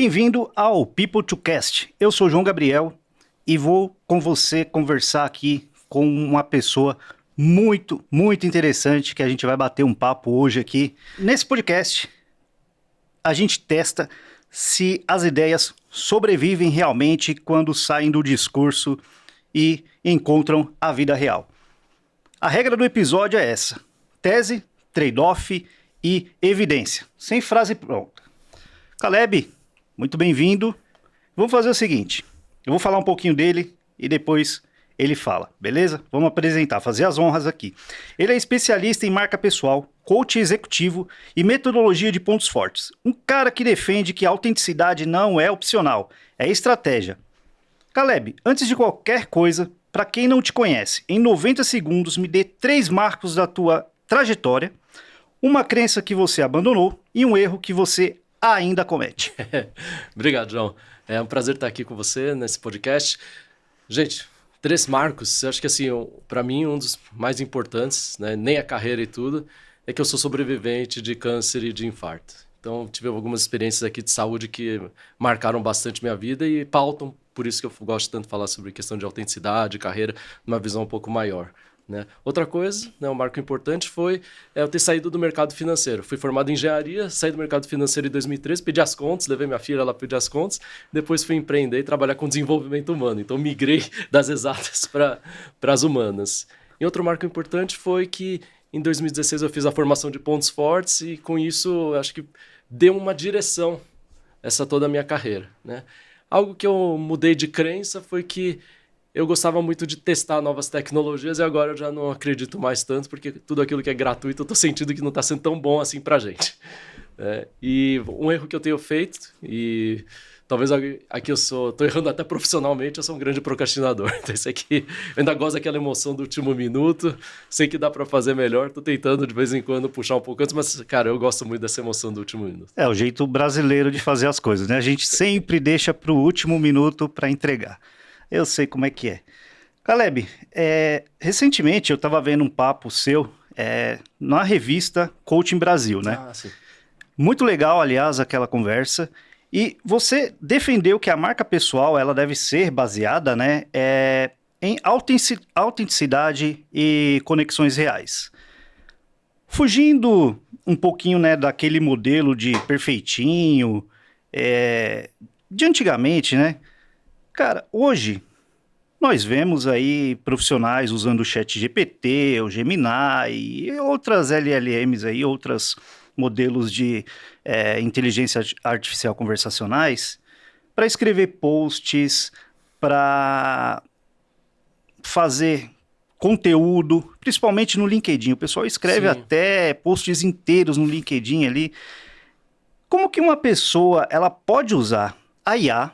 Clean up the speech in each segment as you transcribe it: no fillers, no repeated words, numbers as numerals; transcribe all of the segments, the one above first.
Bem-vindo ao People to Cast. Eu sou João Gabriel e vou com você conversar aqui com uma pessoa muito interessante que a gente vai bater um papo hoje aqui. Nesse podcast, a gente testa se as ideias sobrevivem realmente quando saem do discurso e encontram a vida real. A regra do episódio é essa: tese, trade-off e evidência. Sem frase pronta. Caleb, muito bem-vindo. Vamos fazer o seguinte, eu vou falar um pouquinho dele e depois ele fala, beleza? Vamos apresentar, fazer as honras aqui. Ele é especialista em marca pessoal, coach executivo e metodologia de pontos fortes. Um cara que defende que a autenticidade não é opcional, é estratégia. Caleb, antes de qualquer coisa, para quem não te conhece, em 90 segundos me dê 3 marcos da tua trajetória, uma crença que você abandonou e um erro que você ainda comete. Obrigado, João. É um prazer estar aqui com você nesse podcast. Gente, 3 marcos, eu acho que assim, para mim um dos mais importantes, né, nem a carreira e tudo, é que eu sou sobrevivente de câncer e de infarto. Então, tive algumas experiências aqui de saúde que marcaram bastante minha vida e pautam, por isso que eu gosto tanto de falar sobre questão de autenticidade, carreira, numa visão um pouco maior. Né? Outra coisa, né, um marco importante foi eu ter saído do mercado financeiro. Fui formado em engenharia, saí do mercado financeiro em 2013, pedi as contas, levei minha filha lá para pedir as contas, depois fui empreender e trabalhar com desenvolvimento humano. Então migrei das exatas para as humanas. E outro marco importante foi que em 2016 eu fiz a formação de pontos fortes e com isso acho que deu uma direção essa toda a minha carreira. Né? Algo que eu mudei de crença foi que eu gostava muito de testar novas tecnologias e agora eu já não acredito mais tanto, porque tudo aquilo que é gratuito eu estou sentindo que não está sendo tão bom assim para a gente. E um erro que eu tenho feito, e talvez aqui eu estou errando até profissionalmente, eu sou um grande procrastinador. Então isso aqui, eu ainda gosto daquela emoção do último minuto, sei que dá para fazer melhor, estou tentando de vez em quando puxar um pouco antes, mas cara, eu gosto muito dessa emoção do último minuto. É o jeito brasileiro de fazer as coisas, né? A gente sempre deixa para o último minuto para entregar. Eu sei como é que é. Caleb, recentemente eu estava vendo um papo seu na revista Coaching Brasil, né? Ah, sim. Muito legal, aliás, aquela conversa. E você defendeu que a marca pessoal ela deve ser baseada, né, em autenticidade e conexões reais. Fugindo um pouquinho, né, daquele modelo de perfeitinho, de antigamente, né? Cara, hoje nós vemos aí profissionais usando o ChatGPT, o Gemini e outras LLMs aí, outros modelos de inteligência artificial conversacionais para escrever posts, para fazer conteúdo, principalmente no LinkedIn. O pessoal escreve até posts inteiros no LinkedIn ali. Como que uma pessoa ela pode usar a IA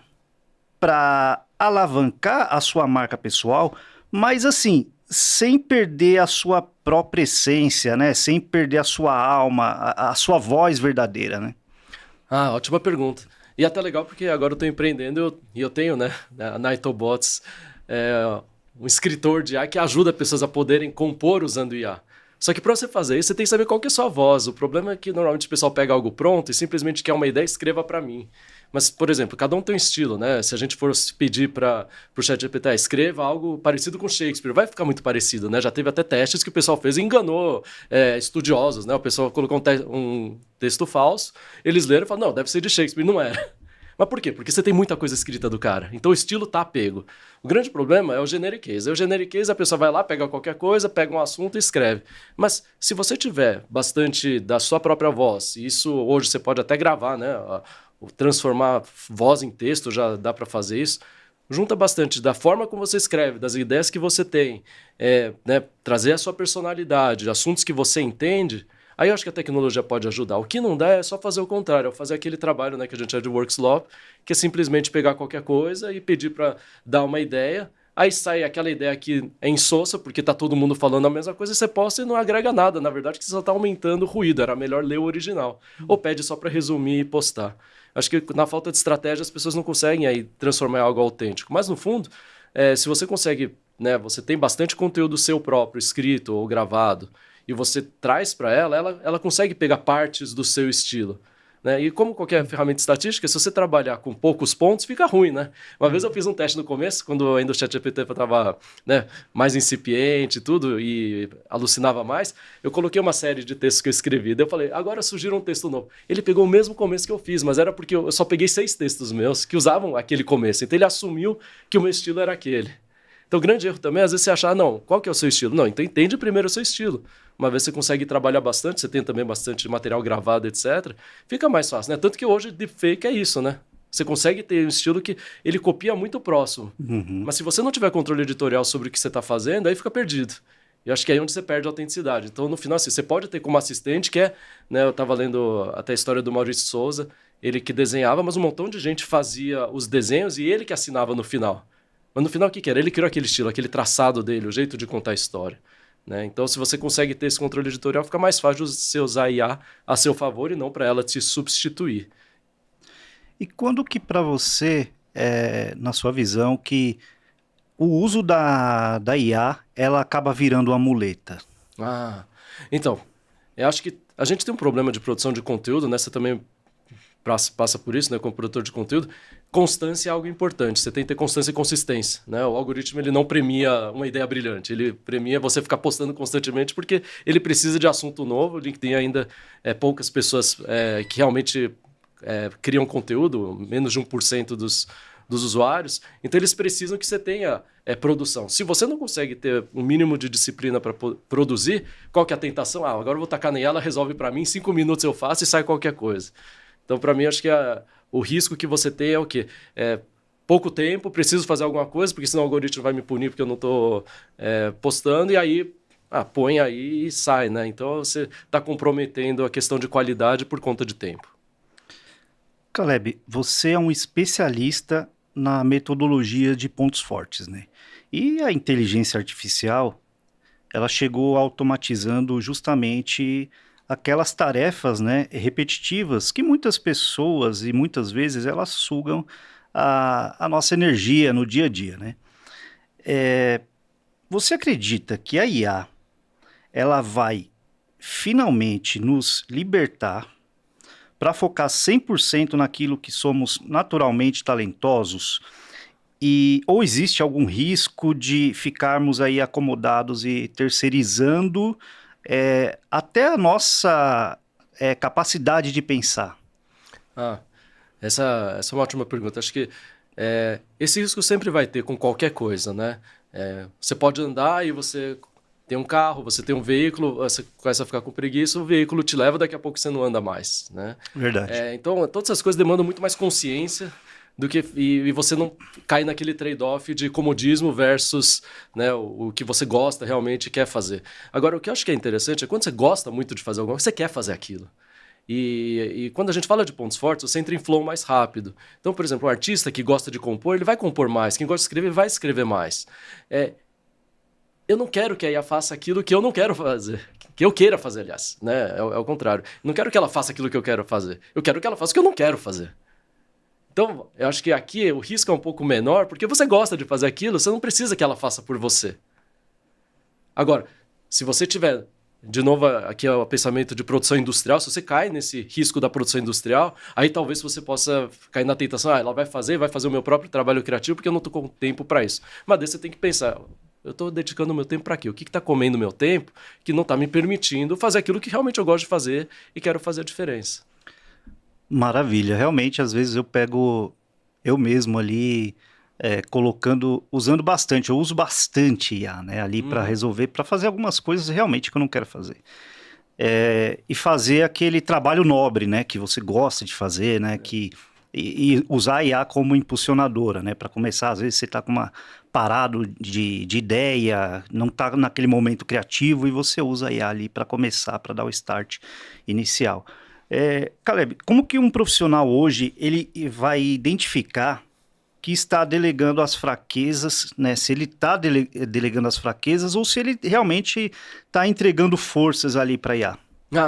para alavancar a sua marca pessoal, mas assim, sem perder a sua própria essência, né? Sem perder a sua alma, a sua voz verdadeira, né? Ah, ótima pergunta. E até legal porque agora eu estou empreendendo e eu tenho, né, a Naitobots, um escritor de IA que ajuda pessoas a poderem compor usando IA. Só que para você fazer isso, você tem que saber qual que é a sua voz. O problema é que normalmente o pessoal pega algo pronto e simplesmente quer uma ideia, escreva para mim. Mas, por exemplo, cada um tem um estilo, né? Se a gente for pedir para o ChatGPT, escreva algo parecido com Shakespeare, vai ficar muito parecido, né? Já teve até testes que o pessoal fez e enganou estudiosos, né? O pessoal colocou um texto falso, eles leram e falaram, não, deve ser de Shakespeare, não era. Mas por quê? Porque você tem muita coisa escrita do cara. Então o estilo tá pego. O grande problema é o generic case. O generic case, a pessoa vai lá, pega qualquer coisa, pega um assunto e escreve. Mas se você tiver bastante da sua própria voz, e isso hoje você pode até gravar, né? Transformar voz em texto, já dá para fazer isso. Junta bastante da forma como você escreve, das ideias que você tem, né? Trazer a sua personalidade, assuntos que você entende. Aí eu acho que a tecnologia pode ajudar. O que não dá é só fazer o contrário, é fazer aquele trabalho, né, que a gente chama de workslop, que é simplesmente pegar qualquer coisa e pedir para dar uma ideia. Aí sai aquela ideia que é insossa, porque tá todo mundo falando a mesma coisa, e você posta e não agrega nada. Na verdade, que você só tá aumentando o ruído. Era melhor ler o original. Ou pede só para resumir e postar. Acho que na falta de estratégia as pessoas não conseguem aí transformar em algo autêntico. Mas no fundo, se você consegue, né, você tem bastante conteúdo seu próprio, escrito ou gravado, e você traz para ela consegue pegar partes do seu estilo. Né? E como qualquer ferramenta estatística, se você trabalhar com poucos pontos, fica ruim, né? Uma vez eu fiz um teste no começo, quando ainda o ChatGPT estava, né, mais incipiente e tudo, e alucinava mais, eu coloquei uma série de textos que eu escrevi. Daí eu falei, agora surgiu um texto novo. Ele pegou o mesmo começo que eu fiz, mas era porque eu só peguei 6 textos meus que usavam aquele começo. Então ele assumiu que o meu estilo era aquele. Então o grande erro também é, às vezes, você achar, não, qual que é o seu estilo? Não, então entende primeiro o seu estilo. Uma vez você consegue trabalhar bastante, você tem também bastante material gravado, etc., fica mais fácil, né? Tanto que hoje deepfake é isso, né? Você consegue ter um estilo que ele copia muito próximo. Uhum. Mas se você não tiver controle editorial sobre o que você está fazendo, aí fica perdido. E acho que é aí onde você perde a autenticidade. Então, no final, assim, você pode ter como assistente, que é, né, eu estava lendo até a história do Maurício Souza, ele que desenhava, mas um montão de gente fazia os desenhos e ele que assinava no final. Mas no final, o que era? Ele criou aquele estilo, aquele traçado dele, o jeito de contar a história. Né? Então, se você consegue ter esse controle editorial, fica mais fácil você usar a IA a seu favor e não para ela te substituir. E quando que para você, na sua visão, que o uso da IA, ela acaba virando uma muleta? Ah, então, eu acho que a gente tem um problema de produção de conteúdo, né? Você também passa por isso, né, como produtor de conteúdo. Constância é algo importante. Você tem que ter constância e consistência, né? O algoritmo ele não premia uma ideia brilhante, ele premia você ficar postando constantemente porque ele precisa de assunto novo. O LinkedIn ainda poucas pessoas que realmente criam conteúdo, menos de 1% dos usuários. Então eles precisam que você tenha produção. Se você não consegue ter um mínimo de disciplina para produzir, qual que é a tentação? Ah, agora eu vou tacar nela, ela resolve para mim, em 5 minutos eu faço e sai qualquer coisa. Então, para mim, acho que o risco que você tem é o quê? Pouco tempo, preciso fazer alguma coisa, porque senão o algoritmo vai me punir porque eu não estou postando, e aí põe aí e sai, né? Então, você está comprometendo a questão de qualidade por conta de tempo. Caleb, você é um especialista na metodologia de pontos fortes, né? E a inteligência artificial, ela chegou automatizando justamente aquelas tarefas, né, repetitivas que muitas pessoas e muitas vezes elas sugam a nossa energia no dia a dia, né? Você acredita que a IA ela vai finalmente nos libertar para focar 100% naquilo que somos naturalmente talentosos? Ou existe algum risco de ficarmos aí acomodados e terceirizando até a nossa capacidade de pensar? Essa é uma ótima pergunta. Acho que esse risco sempre vai ter com qualquer coisa, né? Você pode andar e você tem um carro, você tem um veículo, você começa a ficar com preguiça, o veículo te leva, daqui a pouco você não anda mais, né? Verdade. Então, todas essas coisas demandam muito mais consciência do que e você não cai naquele trade-off de comodismo versus, né, o que você gosta realmente e quer fazer. Agora, o que eu acho que é interessante é quando você gosta muito de fazer alguma coisa, você quer fazer aquilo. E quando a gente fala de pontos fortes, você entra em flow mais rápido. Então, por exemplo, um artista que gosta de compor, ele vai compor mais. Quem gosta de escrever, vai escrever mais. Eu não quero que a IA faça aquilo que eu não quero fazer. Que eu queira fazer, aliás. Né? É o contrário. Não quero que ela faça aquilo que eu quero fazer. Eu quero que ela faça o que eu não quero fazer. Então, eu acho que aqui o risco é um pouco menor, porque você gosta de fazer aquilo, você não precisa que ela faça por você. Agora, se você tiver, de novo, aqui é o pensamento de produção industrial, se você cai nesse risco da produção industrial, aí talvez você possa cair na tentação, ela vai fazer o meu próprio trabalho criativo, porque eu não estou com tempo para isso. Mas daí você tem que pensar, eu estou dedicando o meu tempo para quê? O que está comendo o meu tempo que não está me permitindo fazer aquilo que realmente eu gosto de fazer e quero fazer a diferença? Maravilha. Realmente, às vezes eu pego eu mesmo ali usando bastante, eu uso bastante IA, né, ali para resolver, para fazer algumas coisas realmente que eu não quero fazer. E fazer aquele trabalho nobre, né, que você gosta de fazer, né, e usar a IA como impulsionadora, né, para começar. Às vezes você está parado de ideia, não está naquele momento criativo e você usa a IA ali para começar, para dar o start inicial. Caleb, como que um profissional hoje ele vai identificar que está delegando as fraquezas, né? Se ele está delegando as fraquezas ou se ele realmente está entregando forças ali para a IA?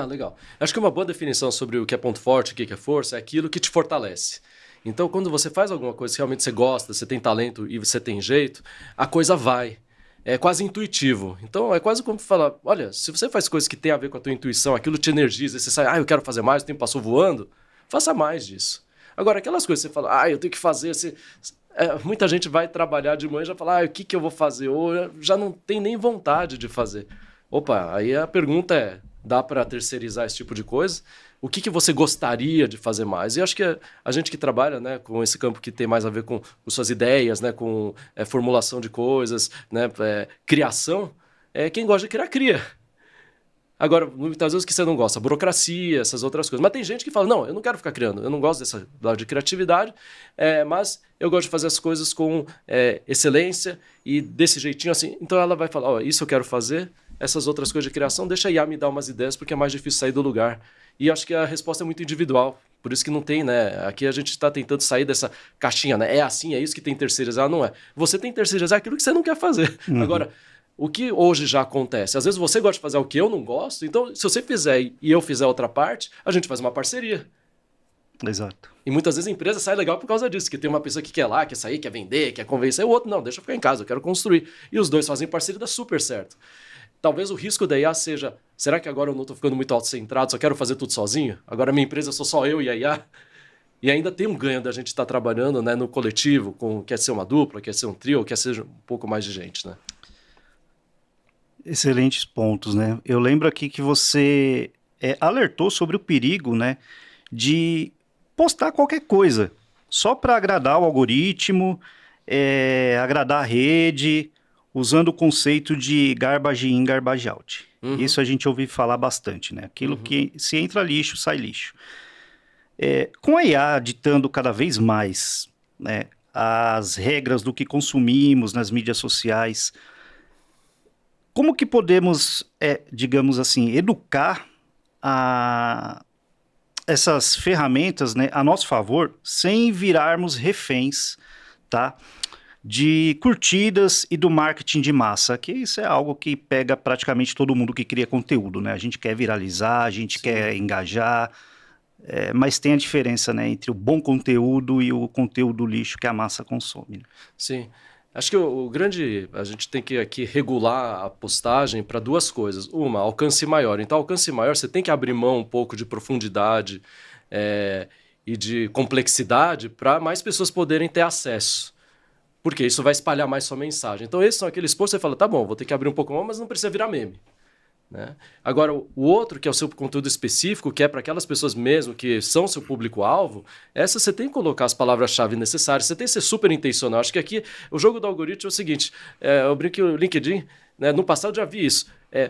Legal. Acho que uma boa definição sobre o que é ponto forte, o que é força, é aquilo que te fortalece. Então, quando você faz alguma coisa que realmente você gosta, você tem talento e você tem jeito, a coisa vai. É quase intuitivo. Então, é quase como falar, olha, se você faz coisas que tem a ver com a tua intuição, aquilo te energiza, e você sai, eu quero fazer mais, o tempo passou voando, faça mais disso. Agora, aquelas coisas que você fala, eu tenho que fazer... muita gente vai trabalhar de manhã e já fala, o que eu vou fazer? Ou já não tem nem vontade de fazer. Opa, aí a pergunta é, dá para terceirizar esse tipo de coisa? O que você gostaria de fazer mais? E acho que a gente que trabalha, né, com esse campo que tem mais a ver com suas ideias, né, com formulação de coisas, né, criação, quem gosta de criar, cria. Agora, muitas vezes o que você não gosta, burocracia, essas outras coisas. Mas tem gente que fala, não, eu não quero ficar criando, eu não gosto dessa lado de criatividade, mas eu gosto de fazer as coisas com excelência e desse jeitinho assim. Então ela vai falar, isso eu quero fazer, essas outras coisas de criação, deixa a IA me dar umas ideias, porque é mais difícil sair do lugar. E acho que a resposta é muito individual. Por isso que não tem, né? Aqui a gente está tentando sair dessa caixinha, né? É assim, é isso que tem terceirizar, não é. Você tem terceirizar aquilo que você não quer fazer. Uhum. Agora, o que hoje já acontece? Às vezes você gosta de fazer o que eu não gosto, então se você fizer e eu fizer outra parte, a gente faz uma parceria. Exato. E muitas vezes a empresa sai legal por causa disso, que tem uma pessoa que quer lá, quer sair, quer vender, quer convencer, o outro não, deixa eu ficar em casa, eu quero construir. E os dois fazem parceria e dá super certo. Talvez o risco da IA seja, será que agora eu não estou ficando muito autocentrado, só quero fazer tudo sozinho? Agora minha empresa sou só eu e a IA? E ainda tem um ganho da gente estar trabalhando, né, no coletivo, quer ser uma dupla, quer ser um trio, quer ser um pouco mais de gente, né? Excelentes pontos, né? Eu lembro aqui que você alertou sobre o perigo, né, de postar qualquer coisa só para agradar o algoritmo, agradar a rede, usando o conceito de garbage in, garbage out. Uhum. Isso a gente ouve falar bastante, né? Aquilo que se entra lixo, sai lixo. Com a IA ditando cada vez mais, né, as regras do que consumimos nas mídias sociais, como que podemos, digamos assim, educar essas ferramentas, né, a nosso favor, sem virarmos reféns, tá, de curtidas e do marketing de massa, que isso é algo que pega praticamente todo mundo que cria conteúdo, né? A gente quer viralizar, a gente quer engajar, mas tem a diferença, né, entre o bom conteúdo e o conteúdo lixo que a massa consome. Né? Sim. Acho que a gente tem que aqui regular a postagem para duas coisas. Uma, alcance maior. Então, alcance maior, você tem que abrir mão um pouco de profundidade e de complexidade para mais pessoas poderem ter acesso. Porque isso vai espalhar mais sua mensagem. Então, esses são aqueles posts que você fala, tá bom, vou ter que abrir um pouco mais, mas não precisa virar meme. Né? Agora, o outro, que é o seu conteúdo específico, que é para aquelas pessoas mesmo que são seu público-alvo, essa você tem que colocar as palavras-chave necessárias, você tem que ser super intencional. Acho que aqui o jogo do algoritmo é o seguinte, eu brinco que o LinkedIn, né, no passado já vi isso,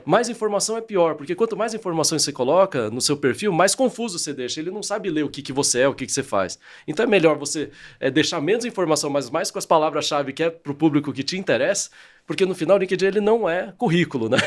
mais informação é pior, porque quanto mais informações você coloca no seu perfil, mais confuso você deixa. Ele não sabe ler o que você é, o que você faz. Então é melhor você deixar menos informação, mas mais com as palavras-chave que é para o público que te interessa, porque no final o LinkedIn ele não é currículo, né?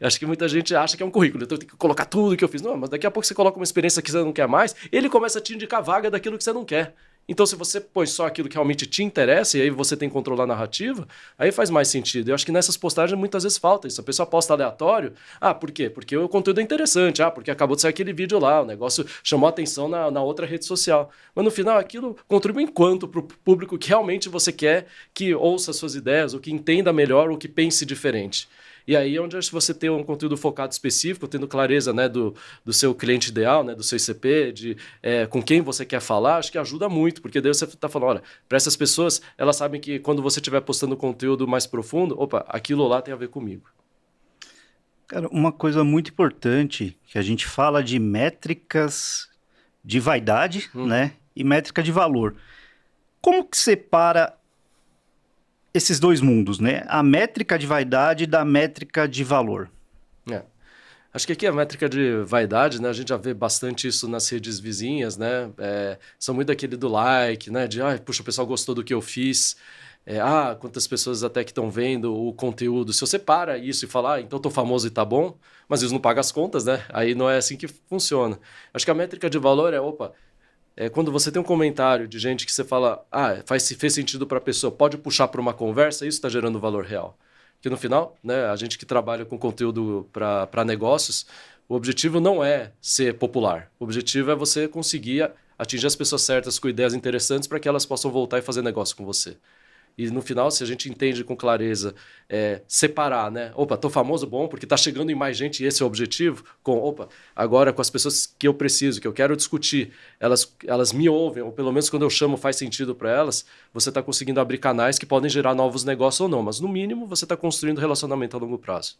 Acho que muita gente acha que é um currículo, então eu tenho que colocar tudo que eu fiz. Não, mas daqui a pouco você coloca uma experiência que você não quer mais, ele começa a te indicar vaga daquilo que você não quer. Então, se você põe só aquilo que realmente te interessa e aí você tem que controlar a narrativa, aí faz mais sentido. Eu acho que nessas postagens muitas vezes falta isso. A pessoa posta aleatório. Por quê? Porque o conteúdo é interessante. Porque acabou de sair aquele vídeo lá, o negócio chamou a atenção na outra rede social. Mas no final aquilo contribui enquanto para o público que realmente você quer que ouça suas ideias, ou que entenda melhor, ou que pense diferente. E aí é onde acho que você tem um conteúdo focado específico, tendo clareza, né, do seu cliente ideal, né, do seu ICP, com quem você quer falar, acho que ajuda muito, porque daí você está falando, olha, para essas pessoas, elas sabem que quando você estiver postando conteúdo mais profundo, opa, aquilo lá tem a ver comigo. Cara, uma coisa muito importante, que a gente fala de métricas de vaidade, né, e métrica de valor. Como que separa esses dois mundos, né? A métrica de vaidade da métrica de valor. Acho que aqui a métrica de vaidade, né? A gente já vê bastante isso nas redes vizinhas, né? São muito aquele do like, né? Puxa, o pessoal gostou do que eu fiz. Quantas pessoas até que estão vendo o conteúdo. Se você para isso e fala, então tô famoso e tá bom, mas isso não paga as contas, né? Aí não é assim que funciona. Acho que a métrica de valor quando você tem um comentário de gente que você fala, fez sentido para a pessoa, pode puxar para uma conversa, isso está gerando valor real. Porque no final, né, a gente que trabalha com conteúdo para negócios, o objetivo não é ser popular. O objetivo é você conseguir atingir as pessoas certas com ideias interessantes para que elas possam voltar e fazer negócio com você. E no final, se a gente entende com clareza, separar, né? Opa, tô famoso, bom, porque tá chegando em mais gente e esse é o objetivo. Opa, agora com as pessoas que eu preciso, que eu quero discutir, elas me ouvem, ou pelo menos quando eu chamo faz sentido para elas, você está conseguindo abrir canais que podem gerar novos negócios ou não, mas no mínimo você está construindo relacionamento a longo prazo.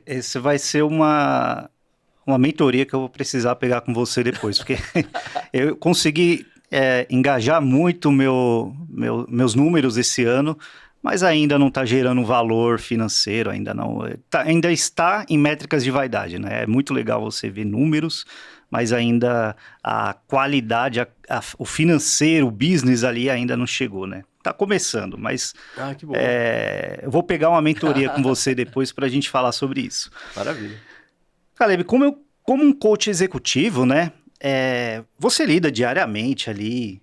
Esse vai ser uma mentoria que eu vou precisar pegar com você depois, porque eu consegui engajar muito meus números esse ano, mas ainda não está gerando valor financeiro, ainda não. Ainda está em métricas de vaidade, né? É muito legal você ver números, mas ainda a qualidade, o financeiro, o business ali ainda não chegou, né? Tá começando, mas Ah, que bom. eu vou pegar uma mentoria com você depois para a gente falar sobre isso. Maravilha. Caleb, como um coach executivo, né? Você lida diariamente ali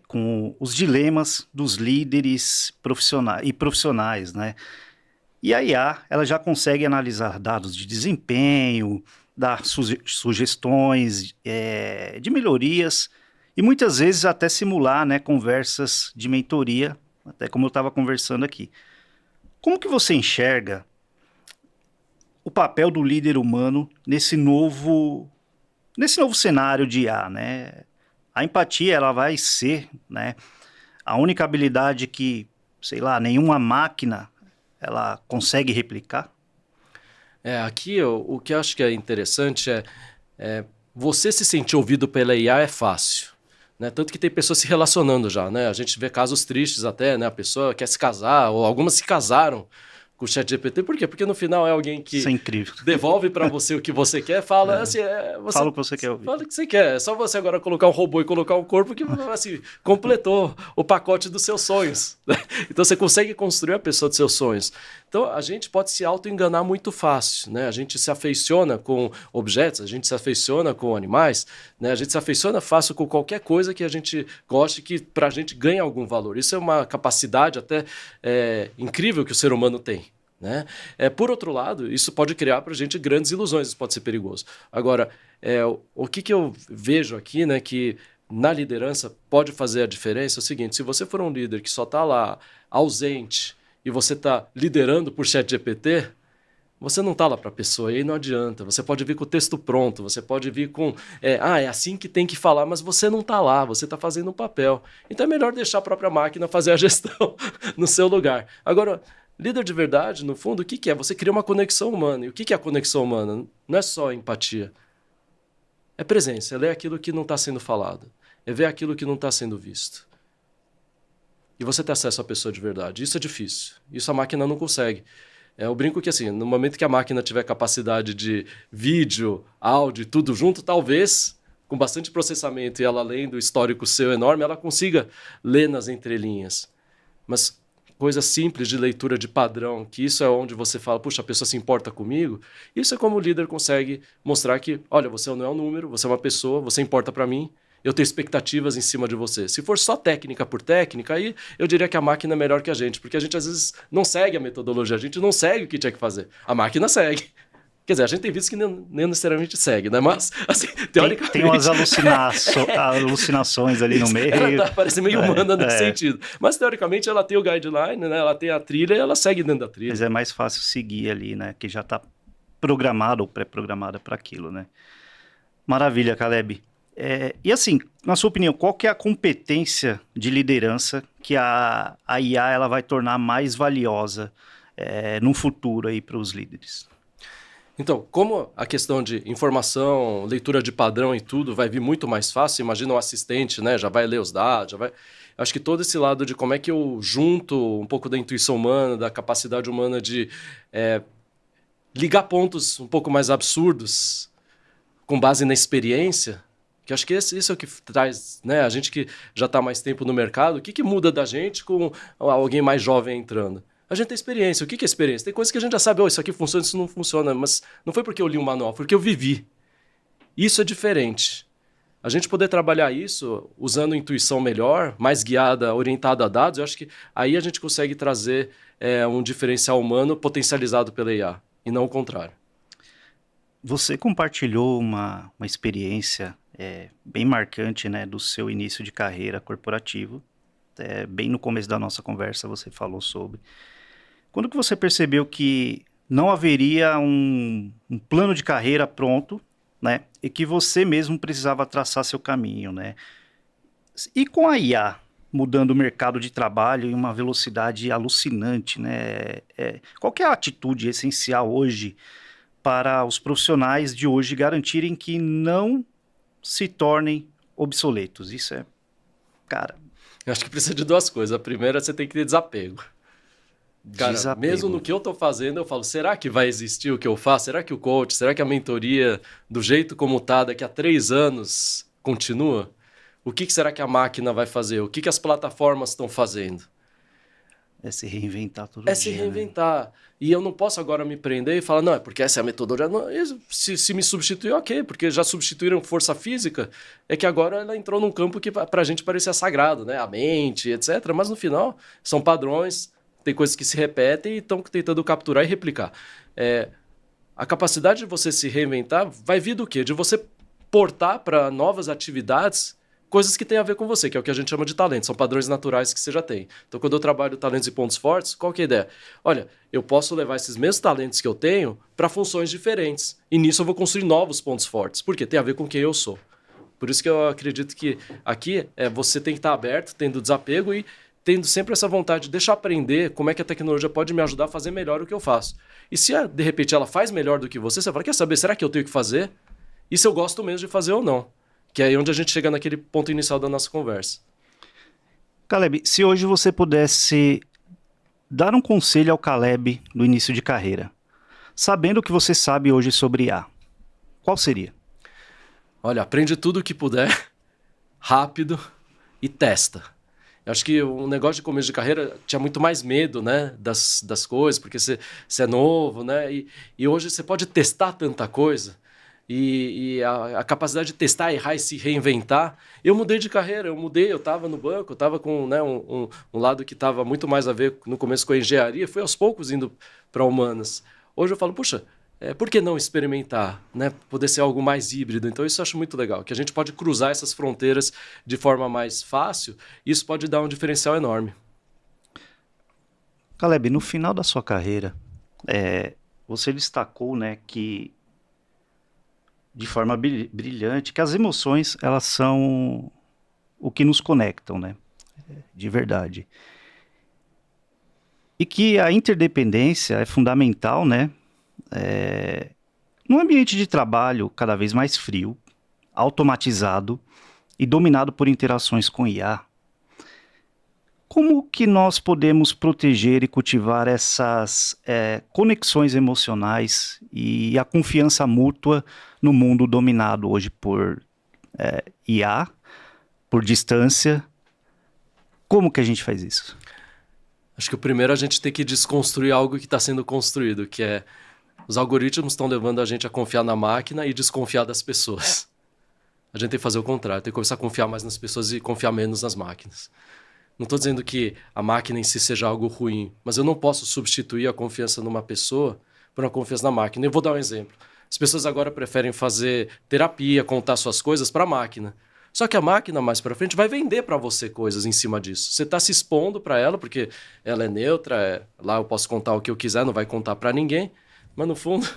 com os dilemas dos líderes profissionais, né? E a IA, ela já consegue analisar dados de desempenho, dar sugestões de melhorias e muitas vezes até simular, né, conversas de mentoria, até como eu estava conversando aqui. Como que você enxerga o papel do líder humano nesse novo cenário de IA, né? A empatia, ela vai ser, né, a única habilidade que, sei lá, nenhuma máquina ela consegue replicar? Aqui o que eu acho que é interessante é você se sentir ouvido pela IA é fácil. Né? Tanto que tem pessoas se relacionando já, né? A gente vê casos tristes até, né? A pessoa quer se casar, ou algumas se casaram com o ChatGPT. Por quê? Porque no final é alguém Isso que é incrível. devolve para você o que você quer, fala assim, Fala o que você quer ouvir. fala o que você quer. É só você agora colocar um robô e colocar um corpo que assim, completou o pacote dos seus sonhos. Então você consegue construir a pessoa dos seus sonhos. Então a gente pode se auto-enganar muito fácil, né? A gente se afeiçoa com objetos, a gente se afeiçoa com animais, né? A gente se afeiçoa fácil com qualquer coisa que a gente goste que para a gente ganhe algum valor. Isso é uma capacidade até incrível que o ser humano tem. Né? Por outro lado, isso pode criar para a gente grandes ilusões, isso pode ser perigoso. Agora, o que eu vejo aqui, né, que na liderança pode fazer a diferença é o seguinte: se você for um líder que só está lá ausente e você está liderando por ChatGPT, você não está lá para a pessoa, e aí não adianta. Você pode vir com o texto pronto, você pode vir com é assim que tem que falar, mas você não está lá, você está fazendo um papel. Então é melhor deixar a própria máquina fazer a gestão no seu lugar. Agora, líder de verdade, no fundo, o que é? Você cria uma conexão humana. E o que é a conexão humana? Não é só empatia. É presença, é ler aquilo que não está sendo falado. É ver aquilo que não está sendo visto. E você ter acesso à pessoa de verdade. Isso é difícil. Isso a máquina não consegue. Eu brinco que assim, no momento que a máquina tiver capacidade de vídeo, áudio e tudo junto, talvez, com bastante processamento e ela lendo o histórico seu enorme, ela consiga ler nas entrelinhas. Mas coisa simples de leitura de padrão, que isso é onde você fala, puxa, a pessoa se importa comigo, isso é como o líder consegue mostrar que, olha, você não é um número, você é uma pessoa, você importa para mim, eu tenho expectativas em cima de você. Se for só técnica por técnica, aí eu diria que a máquina é melhor que a gente, porque a gente às vezes não segue a metodologia, a gente não segue o que tinha que fazer. A máquina segue. Quer dizer, a gente tem visto que nem necessariamente segue, né? Mas, assim, teoricamente... Tem umas alucinações ali no meio. Ela parece meio humana nesse sentido. Mas, teoricamente, ela tem o guideline, né? Ela tem a trilha e ela segue dentro da trilha. Mas é mais fácil seguir ali, né? Que já está programado ou pré-programada para aquilo, né? Maravilha, Caleb. E assim, na sua opinião, qual que é a competência de liderança que a IA ela vai tornar mais valiosa no futuro aí para os líderes? Então, como a questão de informação, leitura de padrão e tudo vai vir muito mais fácil, imagina um assistente, né? Já vai ler os dados, já vai... Acho que todo esse lado de como é que eu junto um pouco da intuição humana, da capacidade humana de ligar pontos um pouco mais absurdos com base na experiência, que acho que isso é o que traz, né? A gente que já está mais tempo no mercado, o que muda da gente com alguém mais jovem entrando? A gente tem experiência. O que é experiência? Tem coisas que a gente já sabe, isso aqui funciona, isso não funciona, mas não foi porque eu li um manual, foi porque eu vivi. Isso é diferente. A gente poder trabalhar isso usando intuição melhor, mais guiada, orientada a dados, eu acho que aí a gente consegue trazer um diferencial humano potencializado pela IA, e não o contrário. Você compartilhou uma experiência bem marcante, né, do seu início de carreira corporativo, bem no começo da nossa conversa você falou sobre. Quando que você percebeu que não haveria um plano de carreira pronto, né? E que você mesmo precisava traçar seu caminho, né? E com a IA mudando o mercado de trabalho em uma velocidade alucinante, né? Qual que é a atitude essencial hoje para os profissionais de hoje garantirem que não se tornem obsoletos? Isso é, cara, Eu acho que precisa de duas coisas. A primeira, você tem que ter desapego. Cara, mesmo no desapego. que eu tô fazendo, eu falo, será que vai existir o que eu faço? Será que o coach, será que a mentoria, do jeito como tá, daqui a 3 anos, continua? O que será que a máquina vai fazer? O que as plataformas estão fazendo? É se reinventar todo É se dia, né? reinventar. E eu não posso agora me prender e falar, não, é porque essa é a metodologia. Não, se me substituir, ok, porque já substituíram força física, é que agora ela entrou num campo que pra gente parecia sagrado, né? A mente, etc. Mas no final, são padrões, tem coisas que se repetem e estão tentando capturar e replicar. A capacidade de você se reinventar vai vir do quê? De você portar para novas atividades coisas que têm a ver com você, que é o que a gente chama de talento, são padrões naturais que você já tem. Então, quando eu trabalho talentos e pontos fortes, qual que é a ideia? Olha, eu posso levar esses mesmos talentos que eu tenho para funções diferentes. E nisso eu vou construir novos pontos fortes. Por quê? Tem a ver com quem eu sou. Por isso que eu acredito que aqui você tem que estar aberto, tendo desapego e tendo sempre essa vontade de deixar eu aprender como é que a tecnologia pode me ajudar a fazer melhor o que eu faço. E se de repente ela faz melhor do que você fala, quer saber, será que eu tenho que fazer? E se eu gosto mesmo de fazer ou não? Que é aí onde a gente chega naquele ponto inicial da nossa conversa. Caleb, se hoje você pudesse dar um conselho ao Caleb no início de carreira, sabendo o que você sabe hoje sobre IA, qual seria? Olha, aprende tudo o que puder, rápido e testa. Eu acho que o negócio de começo de carreira tinha muito mais medo, né, das coisas, porque você é novo, né, e hoje você pode testar tanta coisa, e a capacidade de testar, errar e se reinventar. Eu mudei de carreira, eu estava no banco, eu estava com, né, um lado que estava muito mais a ver no começo com a engenharia, fui aos poucos indo para humanas. Hoje eu falo, puxa, por que não experimentar, né? Poder ser algo mais híbrido. Então isso eu acho muito legal, que a gente pode cruzar essas fronteiras de forma mais fácil, e isso pode dar um diferencial enorme. Caleb, no final da sua carreira, você destacou, né, que de forma brilhante, que as emoções, elas são o que nos conectam, né, de verdade. E que a interdependência é fundamental, né, num ambiente de trabalho cada vez mais frio, automatizado e dominado por interações com IA. Como que nós podemos proteger e cultivar essas conexões emocionais e a confiança mútua no mundo dominado hoje por IA, por distância? Como que a gente faz isso? Acho que o primeiro a gente tem que desconstruir algo que está sendo construído, que é os algoritmos estão levando a gente a confiar na máquina e desconfiar das pessoas. A gente tem que fazer o contrário, tem que começar a confiar mais nas pessoas e confiar menos nas máquinas. Não estou dizendo que a máquina em si seja algo ruim, mas eu não posso substituir a confiança numa pessoa por uma confiança na máquina. Eu vou dar um exemplo. As pessoas agora preferem fazer terapia, contar suas coisas para a máquina. Só que a máquina, mais para frente, vai vender para você coisas em cima disso. Você está se expondo para ela, porque ela é neutra, lá eu posso contar o que eu quiser, não vai contar para ninguém. Mas, no fundo,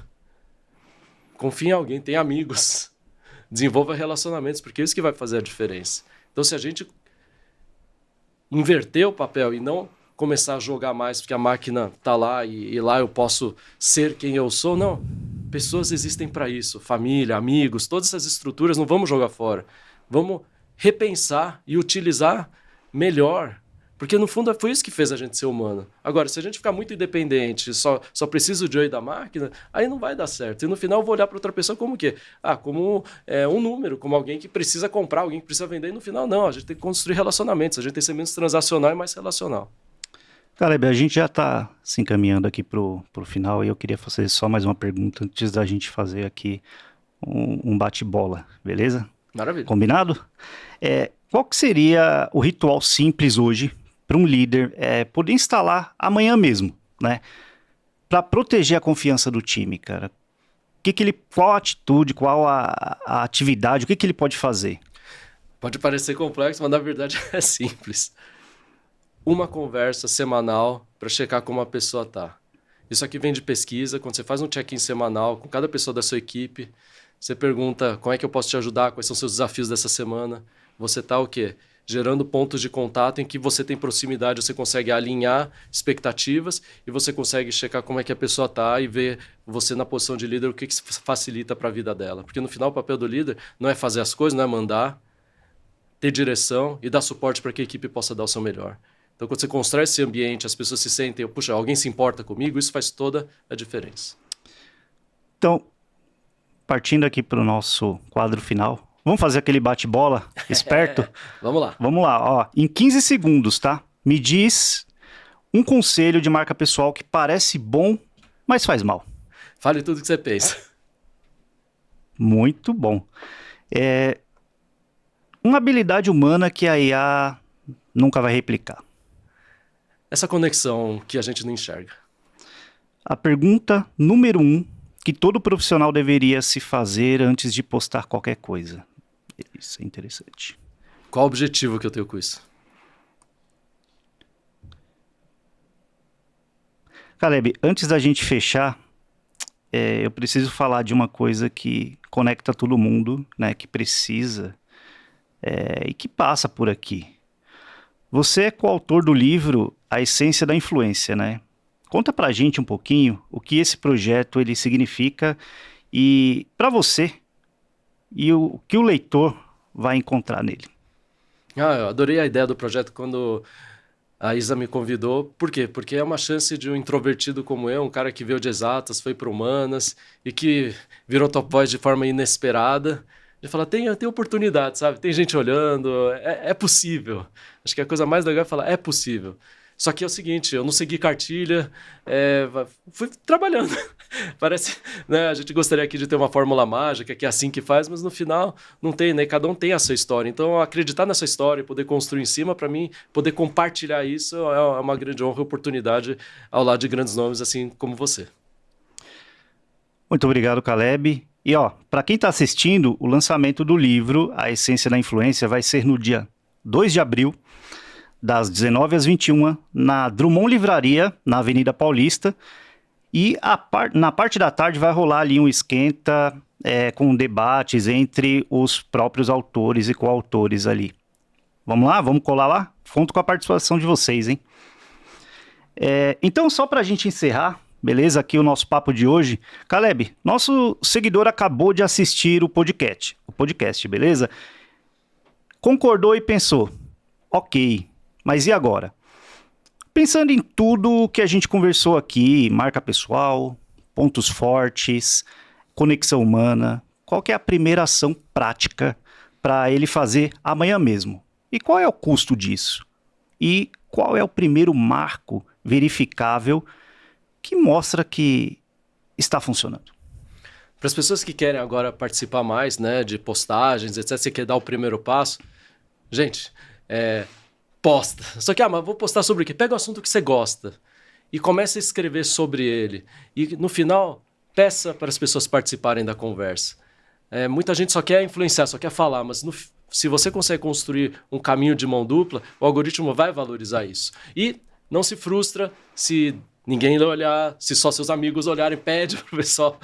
confie em alguém, tem amigos. Desenvolva relacionamentos, porque é isso que vai fazer a diferença. Então, se a gente inverter o papel e não começar a jogar mais porque a máquina está lá e lá eu posso ser quem eu sou, não. Pessoas existem para isso, família, amigos, todas essas estruturas não vamos jogar fora. Vamos repensar e utilizar melhor. Porque, no fundo, foi isso que fez a gente ser humano. Agora, se a gente ficar muito independente, só precisa do eu e da máquina, aí não vai dar certo. E, no final, eu vou olhar para outra pessoa como o quê? Como um número, como alguém que precisa comprar, alguém que precisa vender. E, no final, não. A gente tem que construir relacionamentos. A gente tem que ser menos transacional e mais relacional. Caleb, a gente já está se encaminhando aqui para o final e eu queria fazer só mais uma pergunta antes da gente fazer aqui um bate-bola, beleza? Maravilha. Combinado? Qual que seria o ritual simples hoje para um líder poder instalar amanhã mesmo, né? Para proteger a confiança do time, cara. Qual a atitude, qual a atividade, o que ele pode fazer? Pode parecer complexo, mas na verdade é simples. uma conversa semanal para checar como a pessoa tá. Isso aqui vem de pesquisa. Quando você faz um check-in semanal com cada pessoa da sua equipe, você pergunta como é que eu posso te ajudar, quais são os seus desafios dessa semana. Você está o quê? Gerando pontos de contato em que você tem proximidade, você consegue alinhar expectativas e você consegue checar como é que a pessoa está e ver você na posição de líder, o que facilita para a vida dela. Porque no final o papel do líder não é fazer as coisas, não é mandar, ter direção e dar suporte para que a equipe possa dar o seu melhor. Então, quando você constrói esse ambiente, as pessoas se sentem, puxa, alguém se importa comigo, isso faz toda a diferença. Então, partindo aqui para o nosso quadro final, vamos fazer aquele bate-bola esperto? Vamos lá. Vamos lá, ó. Em 15 segundos, tá? Me diz um conselho de marca pessoal que parece bom, mas faz mal. Fale tudo o que você pensa. Muito bom. Uma habilidade humana que a IA nunca vai replicar. Essa conexão que a gente não enxerga. A pergunta número 1 que todo profissional deveria se fazer antes de postar qualquer coisa. Isso é interessante. Qual o objetivo que eu tenho com isso? Caleb, antes da gente fechar, eu preciso falar de uma coisa que conecta todo mundo, né, que precisa e que passa por aqui. Você é coautor do livro A Essência da Influência, né? Conta pra gente um pouquinho o que esse projeto ele significa e para você e o que o leitor vai encontrar nele. Eu adorei a ideia do projeto quando a Isa me convidou. Por quê? Porque é uma chance de um introvertido como eu, um cara que veio de exatas, foi para humanas e que virou top voice de forma inesperada. De falar, tem oportunidade, sabe? Tem gente olhando, é possível. Acho que a coisa mais legal é falar, é possível. Só que é o seguinte, eu não segui cartilha, fui trabalhando. Parece, né? A gente gostaria aqui de ter uma fórmula mágica, que é assim que faz, mas no final não tem, né? Cada um tem a sua história. Então, acreditar nessa história e poder construir em cima, para mim, poder compartilhar isso é uma grande honra e oportunidade ao lado de grandes nomes assim como você. Muito obrigado, Caleb. E ó, para quem está assistindo, o lançamento do livro A Essência da Influência vai ser no dia 2 de abril, das 19 às 21, na Drummond Livraria, na Avenida Paulista. E na parte da tarde vai rolar ali um esquenta com debates entre os próprios autores e coautores ali. Vamos lá? Vamos colar lá? Conto com a participação de vocês, hein? Então, só para a gente encerrar, beleza? Aqui o nosso papo de hoje. Caleb, nosso seguidor acabou de assistir o podcast, beleza? Concordou e pensou, ok, mas e agora? Pensando em tudo que a gente conversou aqui, marca pessoal, pontos fortes, conexão humana, qual que é a primeira ação prática para ele fazer amanhã mesmo? E qual é o custo disso? E qual é o primeiro marco verificável que mostra que está funcionando? Para as pessoas que querem agora participar mais, né, de postagens, etc., você quer dar o primeiro passo, gente, posta. Só que, mas vou postar sobre o quê? Pega o assunto que você gosta e comece a escrever sobre ele. E no final, peça para as pessoas participarem da conversa. Muita gente só quer influenciar, só quer falar, mas se você consegue construir um caminho de mão dupla, o algoritmo vai valorizar isso. E não se frustra se ninguém olhar, se só seus amigos olharem, pede para o pessoal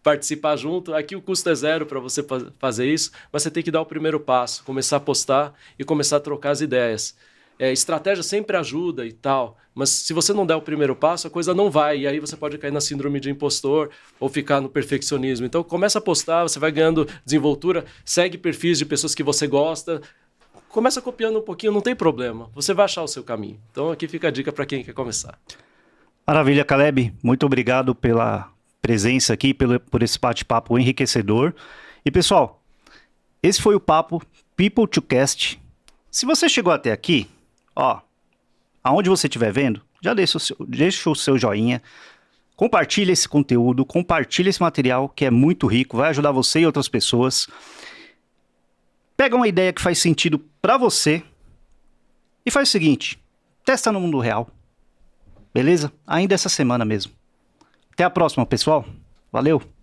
participar junto. Aqui o custo é zero para você fazer isso, mas você tem que dar o primeiro passo, começar a postar e começar a trocar as ideias. Estratégia sempre ajuda e tal, mas se você não der o primeiro passo, a coisa não vai, e aí você pode cair na síndrome de impostor ou ficar no perfeccionismo. Então começa a postar, você vai ganhando desenvoltura, segue perfis de pessoas que você gosta, começa copiando um pouquinho, não tem problema, você vai achar o seu caminho. Então aqui fica a dica para quem quer começar. Maravilha, Caleb, muito obrigado pela presença aqui, por esse bate-papo enriquecedor. E pessoal, esse foi o papo People to Cast. Se você chegou até aqui, ó, aonde você estiver vendo, já deixa o seu joinha, compartilha esse conteúdo, compartilha esse material que é muito rico, vai ajudar você e outras pessoas. Pega uma ideia que faz sentido para você e faz o seguinte, testa no mundo real, beleza? Ainda essa semana mesmo. Até a próxima, pessoal. Valeu!